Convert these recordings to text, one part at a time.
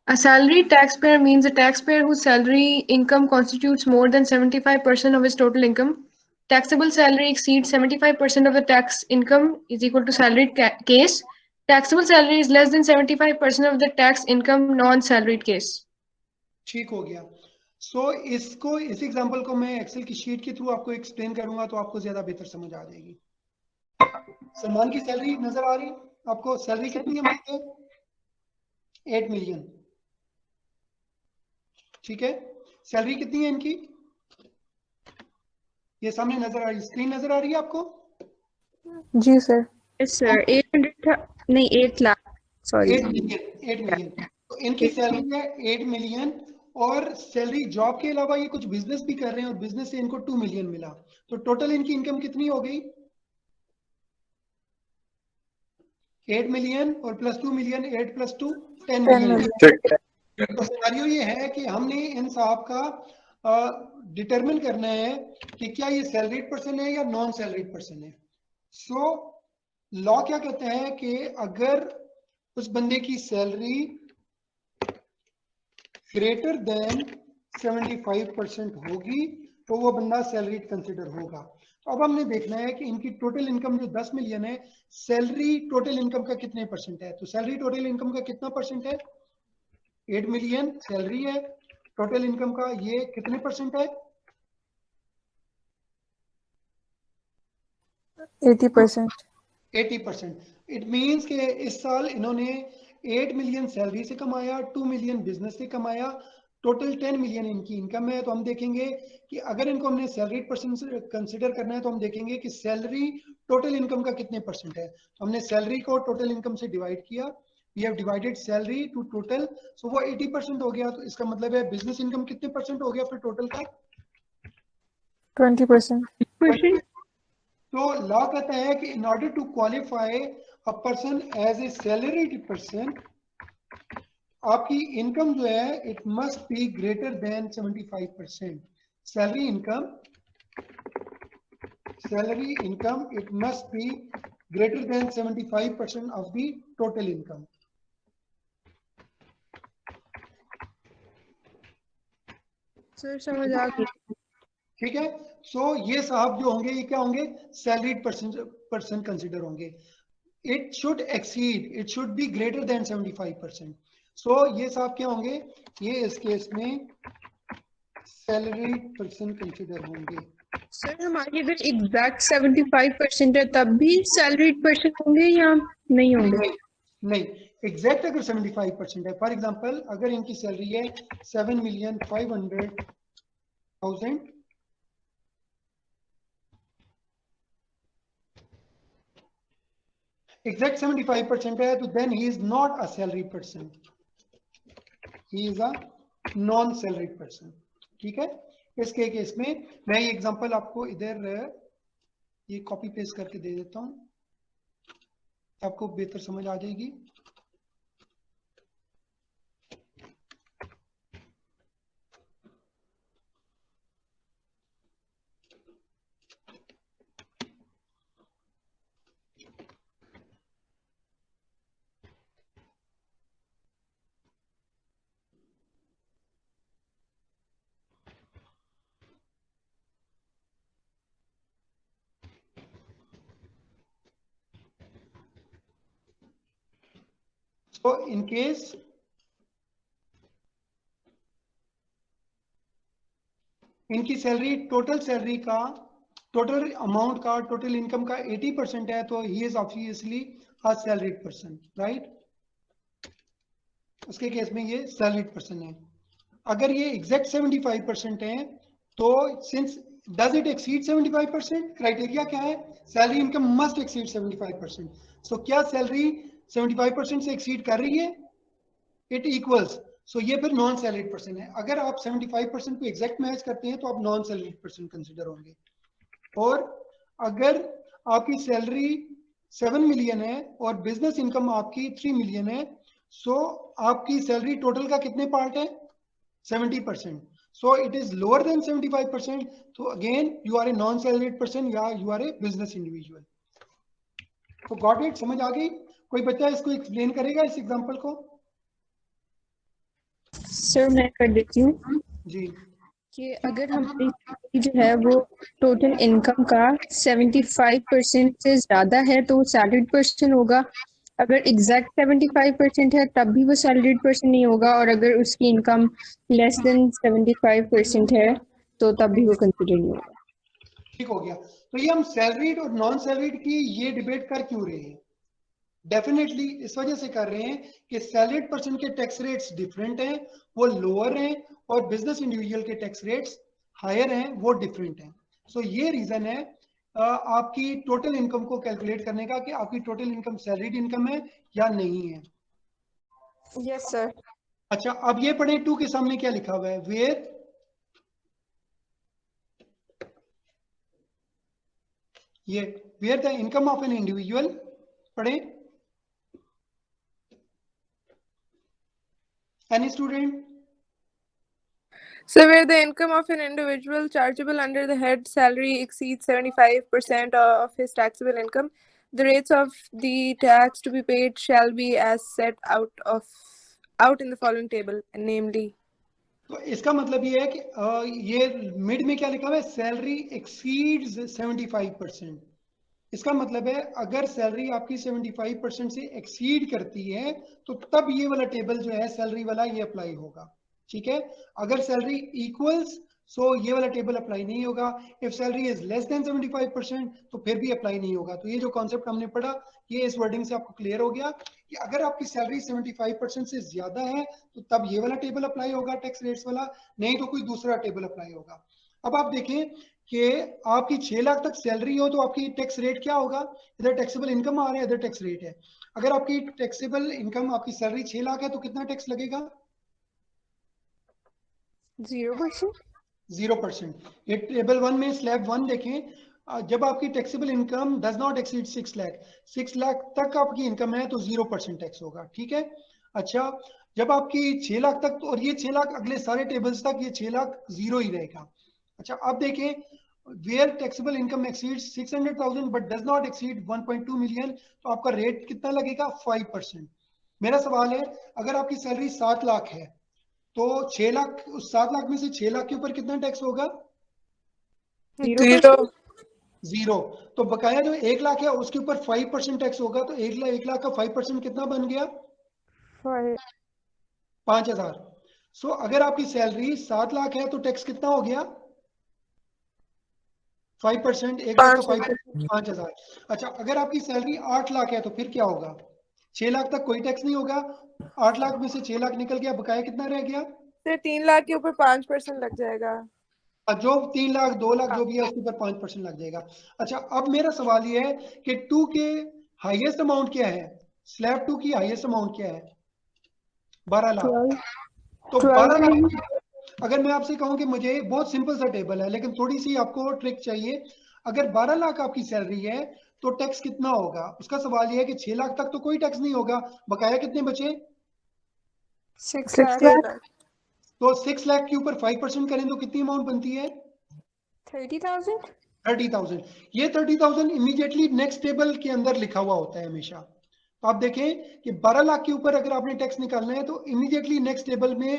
A salaried taxpayer means a taxpayer whose salary income constitutes more than 75% of his total income. Taxable salary exceeds 75% of the tax income is equal to salaried case. Taxable salary is less than 75% of the tax income non-salaried case. ठीक हो गया. सो इसको इस example को मैं Excel की sheet के through आपको एक्सप्लेन करूंगा तो आपको ज्यादा बेहतर समझ आ जाएगी. सलमान की सैलरी नजर आ रही आपको? सैलरी कितनी है मानते हैं? 8 मिलियन. ठीक है. सैलरी कितनी है इनकी? ये सामने नजर आ रही, स्क्रीन नजर आ रही है आपको? जी सर. Yes sir, 800 नहीं 8 लाख सॉरी 8 मिलियन. 8 मिलियन. तो इनकी सैलरी है 8 मिलियन और सैलरी जॉब के अलावा ये कुछ बिजनेस भी कर रहे हैं और बिजनेस से इनको 2 मिलियन मिला. तो टोटल इनकी इनकम कितनी हो गई? 8 मिलियन और प्लस 2 मिलियन, 8 प्लस 2 10 मिलियन. तो सिनेरियो ये है कि हमने इन साहब का डिटरमिन करना है कि क्या ये सैलरीड पर्सन है या नॉन सैलरीड पर्सन है. सो लॉ क्या कहते हैं कि अगर उस बंदे की सैलरी ग्रेटर देन 75% होगी तो वो बंदा सैलरीड कंसिडर होगा. तो अब हमने देखना है कि इनकी टोटल इनकम जो 10 मिलियन है, सैलरी टोटल इनकम का कितने परसेंट है. तो सैलरी टोटल इनकम का कितना परसेंट है? 8 मिलियन सैलरी है, टोटल इनकम का ये कितने परसेंट है? 80%. 80%. इट मींस कि इस साल इन्होंने 8 मिलियन सैलरी से कमाया, 2 मिलियन बिजनेस से कमाया, टोटल 10 मिलियन इनकी इनकम है. तो हम देखेंगे कि अगर इनको हमने सैलरीड पर्सन कंसिडर करना है तो हम देखेंगे कि सैलरी टोटल इनकम का कितने परसेंट है. तो हमने सैलरी को टोटल इनकम से डिवाइड किया. We have divided salary to total, so वो 80% हो गया. तो इसका मतलब है बिजनेस इनकम कितने परसेंट हो गया फिर टोटल का? 20%. तो लॉ कहता है कि in order to qualify a person as a salaried person, आपकी इनकम जो है it must be greater than 75%. Salary income it must be greater than 75% of the total income. Sir समझ आ गई. ठीक है. सो ये साहब जो होंगे ये क्या होंगे? सैलरीड पर्सन कंसिडर होंगे. It should exceed, it should be greater than 75%. सो ये साहब क्या होंगे? ये इस केस में सैलरीड पर्सन कंसिडर होंगे. सर हमारी अगर एग्जैक्ट 75% है तब भी सैलरीड पर्सन होंगे या नहीं होंगे? नहीं, एग्जैक्ट अगर 75% है, फॉर एग्जांपल अगर इनकी सैलरी है 7,500,000, एग्जैक्ट 75% है तो then he is not a salary person, he is a non salaried person. ठीक है. इसके केस में मैं ये एग्जांपल आपको इधर ये कॉपी पेस्ट करके दे देता हूं, आपको बेहतर समझ आ जाएगी. So in case इनकी सैलरी का टोटल अमाउंट का टोटल इनकम का 80% है तो he is obviously a salaried person, right. उसके केस में ये सैलरीड पर्सन है. अगर ये एग्जैक्ट 75% है तो since does it exceed 75%, criteria क्या है? Salary income must exceed 75%. सो क्या सैलरी 75% से एक्सीड कर रही है? It equals. सो ये फिर नॉन सैलरीड पर्सन है. अगर आप 75% को एग्जैक्ट मैच करते हैं तो आप नॉन सैलरीड पर्सन कंसिडर होंगे. और अगर आपकी सैलरी 7 मिलियन है और बिजनेस इनकम आपकी 3 मिलियन है, सो आपकी सैलरी टोटल का कितने पार्ट है? 70%. So it is lower than 75%. तो again you are a non salaried person या you are a business individual. तो गॉट इट? समझ आ गई? कोई बच्चा इसको एक्सप्लेन करेगा इस एग्जांपल को? सर मैं कर देती हूँ जी कि अगर हमारी जो है वो टोटल इनकम का 75% से ज़्यादा है तो वो सैलरीड पर्सन होगा। अगर एग्जैक्ट 75% है तब भी वो सैलरीड पर्सन नहीं होगा, और अगर उसकी इनकम लेस देन 75% है तो तब भी वो कंसिडर नहीं होगा। ठीक हो गया। तो ये हम सैलरीड और नॉन सैलरीड की ये डिबेट कर क्यों रहे हैं? डेफिनेटली इस वजह से कर रहे हैं कि सैलरीड पर्सन के टैक्स रेट्स डिफरेंट हैं, वो लोअर हैं, और बिजनेस इंडिविजुअल के टैक्स रेट्स हायर हैं, वो डिफरेंट हैं। सो ये रीजन है आपकी टोटल इनकम को कैलकुलेट करने का कि आपकी टोटल इनकम सैलरीड इनकम है या नहीं है। Yes sir. अच्छा, अब ये पढ़े 2 के सामने क्या लिखा हुआ है, where the income of an individual, पढ़े any student. So where the income of an individual chargeable under the head salary exceeds 75% of his taxable income, the rates of the tax to be paid shall be as set out in the following table, namely. तो इसका मतलब ये है कि ये mid में क्या लिखा हुआ है, सैलरी एक्सीड्स 75%। इसका मतलब है अगर सैलरी आपकी 75% से एक्सीड करती है तो तब ये वाला टेबल जो है सैलरी वाला ये अप्लाई होगा। ठीक है, अगर सैलरी इक्वल्स सो ये वाला टेबल अप्लाई नहीं होगा। If salary is less than 75% तो फिर भी अप्लाई नहीं होगा। तो ये जो कॉन्सेप्ट हमने पढ़ा ये इस वर्डिंग से आपको क्लियर हो गया कि अगर आपकी सैलरी 75% से ज्यादा है तो तब ये वाला टेबल अप्लाई होगा टैक्स रेट्स वाला, नहीं तो कोई दूसरा टेबल अप्लाई होगा। अब आप देखें कि आपकी 6 लाख तक सैलरी हो तो आपकी टैक्स रेट क्या होगा, इधर टैक्सेबल इनकम आ रहा है, इधर टैक्स रेट है। अगर आपकी टैक्सेबल इनकम आपकी सैलरी 6 लाख है तो कितना टैक्स लगेगा? 0%। 0%। ये टेबल 1 में स्लैब 1 देखें, जब आपकी taxable income does not exceed 6 lakh, 6 lakh तक आपकी इनकम है तो 0% टैक्स होगा। ठीक है। अच्छा, जब आपकी 6 लाख तक, और ये 6 लाख अगले सारे टेबल्स तक ये 6 लाख जीरो ही रहेगा। अच्छा, अब देखें where taxable income exceeds 600,000 but does not exceed 1.2 million, तो आपका रेट कितना लगेगा? 5%। मेरा सवाल है अगर आपकी सैलरी 7 लाख है तो 6 लाख, उस 7 लाख में से 6 लाख के ऊपर कितना टैक्स होगा? 0. जीरो। तो बकाया जो 1 लाख है उसके ऊपर 5% टैक्स होगा, तो 1 लाख का 5% कितना बन गया? 5,000। सो अगर आपकी सैलरी 7 लाख है तो टैक्स कितना हो गया? 5%। 1 लाख का 5%, 5,000। अच्छा, अगर आपकी सैलरी 8 लाख है तो फिर क्या होगा? 6 लाख तक कोई टैक्स नहीं होगा, 8 लाख में से 6 लाख निकल गया, बकाया कितना रह गया? फिर 3 लाख के ऊपर 5% लग जाएगा। जो 3 लाख 2 लाख जो भी है उसके ऊपर 5% लग जाएगा। अच्छा, अब मेरा सवाल ये है कि 2 के हाईएस्ट अमाउंट क्या है? स्लैब 2 की हाईएस्ट अमाउंट क्या है? 12 लाख। तो 12 लाख, अगर मैं आपसे कहूं कि मुझे, बहुत सिंपल सा टेबल है लेकिन थोड़ी सी आपको ट्रिक चाहिए। अगर 12 लाख आपकी सैलरी है तो टैक्स कितना होगा? उसका सवाल ये है कि 6 लाख तक तो कोई टैक्स नहीं होगा, बकाया कितने बचे? 6 6 लाख। लाख। तो 6 लाख के ऊपर 5% करें तो कितनी अमाउंट बनती है? 30,000। 30,000। ये 30,000 इमीडिएटली नेक्स्ट टेबल के अंदर लिखा हुआ होता है हमेशा। तो आप देखें कि 12 लाख के ऊपर अगर आपने टैक्स निकालना है तो इमीडिएटली नेक्स्ट टेबल में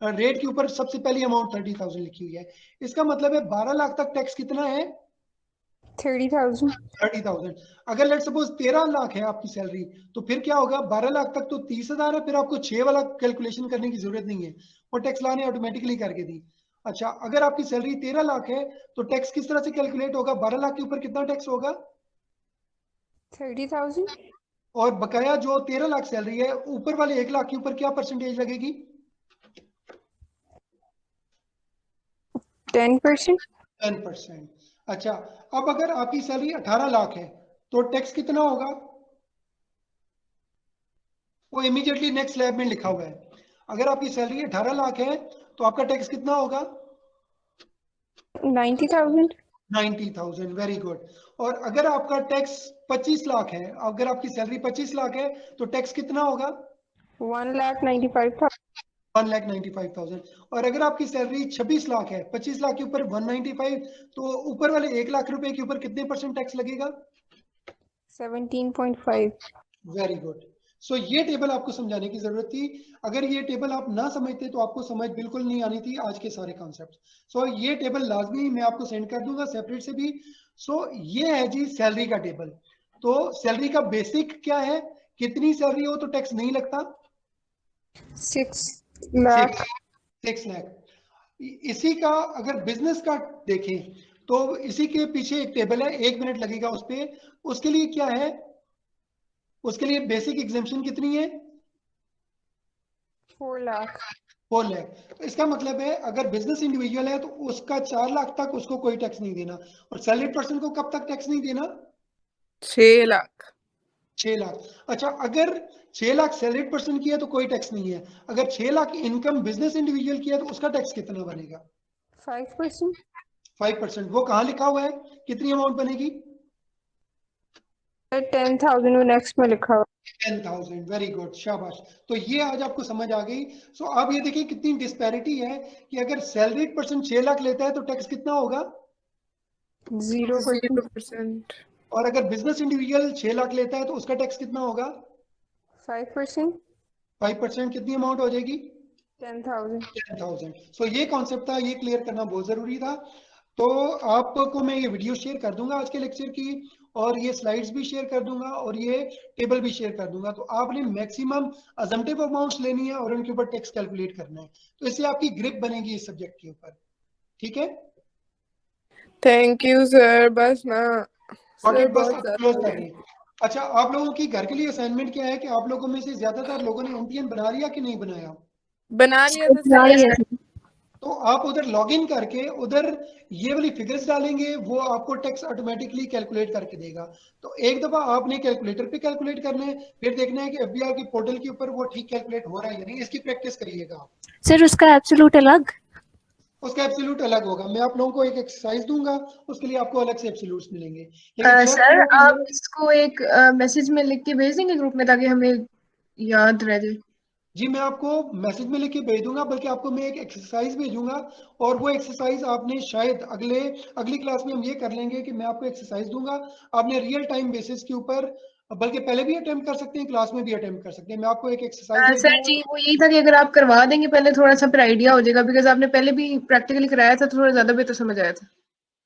रेट के ऊपर सबसे पहली अमाउंट 30,000 लिखी हुई है। इसका मतलब है 12 लाख तक टैक्स कितना है? 30,000। 30,000। अगर लेट सपोज 13 लाख है आपकी सैलरी तो फिर क्या होगा? 12 लाख तक तो 30,000 है, फिर आपको 6 वाला कैलकुलेशन करने की जरूरत नहीं है, वो टैक्स लाने ऑटोमेटिकली करके दी। अच्छा, अगर आपकी सैलरी 13 लाख है तो टैक्स किस तरह से कैलकुलेट होगा? 12 लाख के ऊपर कितना टैक्स होगा? 30,000। और बकाया जो 13 लाख सैलरी है ऊपर वाले 1 लाख के ऊपर क्या परसेंटेज लगेगी? 10%। 10%। अच्छा, अब अगर आपकी सैलरी 18 लाख है तो टैक्स कितना होगा? वो इमीडिएटली नेक्स्ट स्लैब में लिखा हुआ है। अगर आपकी सैलरी 18 लाख है तो आपका टैक्स कितना होगा? 90,000। 90,000। Very good. और अगर आपका टैक्स 25 लाख है, अगर आपकी सैलरी 25 लाख है तो टैक्स कितना होगा? 1,95,000। 1,95,000। और अगर आपकी सैलरी 26 लाख है, 25 लाख के ऊपर 195, तो ऊपर वाले 1 लाख रुपए के ऊपर कितने % टैक्स लगेगा? 17.5। Very good. सो ये टेबल आपको समझाने की जरूरत थी। अगर ये टेबल आप ना समझते तो आपको समझ बिल्कुल नहीं आनी थी आज के सारे कॉन्सेप्ट। सो ये टेबल लाजमी मैं आपको सेंड कर दूंगा सेपरेट से भी। सो ये है जी सैलरी का टेबल। तो सैलरी का बेसिक क्या है, कितनी सैलरी हो तो टैक्स नहीं लगता? 6 लाख। 6 लाख। इसी का अगर बिजनेस का देखें तो इसी के पीछे एक टेबल है, 1 मिनट लगेगा उस पे। उसके लिए क्या है, उसके लिए बेसिक एग्जेम्पशन कितनी है? 4 लाख। 4 लाख। तो इसका मतलब है अगर बिजनेस इंडिविजुअल है तो उसका 4 लाख तक उसको कोई टैक्स नहीं देना। और सैलरीड पर्सन को कब तक टैक्स नहीं देना? 6 लाख। 6 लाख। अच्छा, अगर 6 लाख सैलरीड पर्सन की है तो कोई टैक्स नहीं है। अगर 6 लाख इनकम बिजनेस इंडिविजुअल की है तो उसका टैक्स कितना बनेगा? 5%। 5%। वो कहाँ लिखा हुआ है, कितनी अमाउंट बनेगी? 10,000 वो नेक्स्ट में लिखा हुआ। 10,000। वेरी गुड, शाबाश। तो ये आज आपको समझ आ गई। सो अब ये देखिए कितनी डिस्पैरिटी है कि अगर सैलरीड पर्सन 6 लाख लेता है तो टैक्स कितना होगा? 0%। 0%। और अगर बिजनेस इंडिविजुअल 6 लाख लेता है तो उसका टैक्स कितना होगा? 5%। 5%। कितनी अमाउंट हो जाएगी? 10,000। 10,000। सो ये कॉन्सेप्ट था, ये क्लियर करना बहुत जरूरी था। तो आपको मैं ये वीडियो शेयर कर दूंगा आज के लेक्चर की, और ये स्लाइड्स भी शेयर कर दूंगा, और ये टेबल भी शेयर कर दूंगा। तो आपने मैक्सिमम अजम्पटिव अमाउंट्स लेनी है और उनके ऊपर टैक्स कैलकुलेट करना है। तो इससे आपकी ग्रिप बनेगी इस सब्जेक्ट के ऊपर। ठीक है, थैंक यू सर। बस ना ओके, सर बस बहुत आप क्लोज ज्यादा कर रही हैं। अच्छा, आप लोगों की घर के लिए असाइनमेंट क्या है कि आप लोगों में से ज्यादातर लोगों ने एमटीएन बना लिया कि नहीं बनाया? बना लिया था सर। तो आप उधर लॉग इन करके उधर ये वाली फिगर्स डालेंगे, वो आपको टैक्स ऑटोमेटिकली कैलकुलेट करके देगा। तो एक दफा आपने कैलकुलेटर पे कैलकुलेट करना है, फिर देखना है कि एफबीआर के पोर्टल के ऊपर वो ठीक कैलकुलेट हो रहा है या नहीं। इसकी प्रैक्टिस करिएगा आप। सर उसका एब्सोल्यूट अलग? उसका एब्सोल्यूट अलग होगा। मैं आप लोगों को एक एक्सरसाइज दूंगा, उसके लिए आपको अलग से एब्सोल्यूट्स मिलेंगे। लेकिन सर आप इसको एक मैसेज में लिख के भेज देंगे ग्रुप में ताकि हमें याद रह जाए। जी, मैं आपको मैसेज में लिख के भेज दूंगा, बल्कि आपको मैं एक एक्सरसाइज भेजूंगा, और वो एक्सरसाइज आपने शायद अगली क्लास में हम ये कर लेंगे कि मैं आपको एक्सरसाइज दूंगा, आपने रियल टाइम बेसिस के ऊपर, बल्कि पहले भी अटेम्प्ट कर सकते हैं, क्लास में भी अटेम्प्ट कर सकते हैं। मैं आपको एक एक्सरसाइज दे सर दूंगा। जी वो यही था कि अगर आप करवा देंगे पहले थोड़ा सा फिर आइडिया हो जाएगा, बिकॉज आपने पहले भी प्रैक्टिकली कराया था तो थोड़ा ज्यादा बेहतर समझ आया था।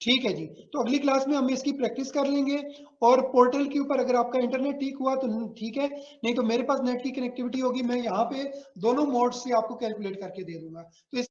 ठीक है जी, तो अगली क्लास में हम इसकी प्रैक्टिस कर लेंगे। और पोर्टल के ऊपर अगर आपका इंटरनेट ठीक हुआ तो ठीक है, नहीं तो मेरे पास नेट की कनेक्टिविटी होगी, मैं यहाँ पे दोनों मोड से आपको कैलकुलेट करके दे दूंगा। तो इस